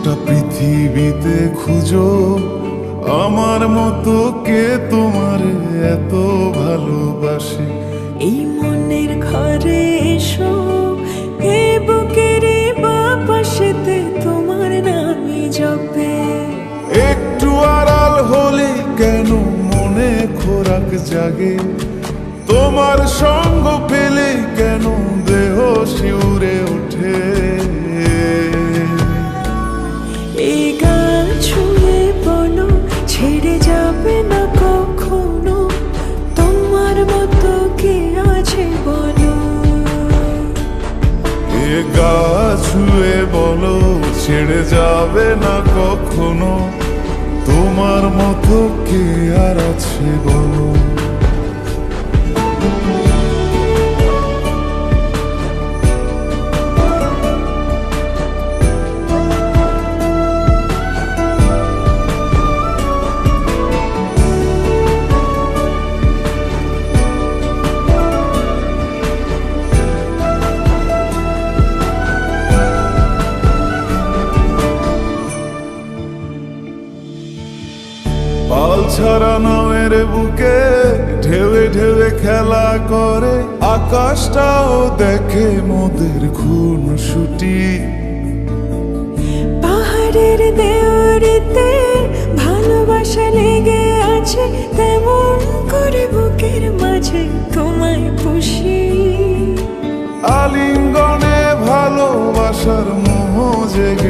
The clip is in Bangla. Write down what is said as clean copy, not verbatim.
গোটা পৃথিবীতে খুঁজো আমার মতো কে তোমার এত ভালোবাসে। এই মনের ঘরে এসো, এ বুকের বাপাশেতে তোমার নামই জপে। একটু আড়াল হলে কেন মনে খোরাক জাগে, তোমার সঙ্গ পেলে কেন দেহ শিউরে ওঠে। এই গান ছুঁয়ে বলো ছেড়ে যাবে না কখনো, তোমার মতো কে আছে বলো। এ গা ছুঁয়ে বলো ছেড়ে যাবে না কখনো, তোমার মতো কে আর আছে বলো। পাল ছাড়া নামের বুকে ঢেউে ঢেউে খেলা করে, আকাশটাও দেখে মোদের খুন ছুটি। পাহাড়ের দেওয়ারিতে ভালোবাসা লেগে আছে, তেমন করে বুকের মাঝে তোমায় পুষি। আলিঙ্গনে ভালোবাসার মোহ জেগে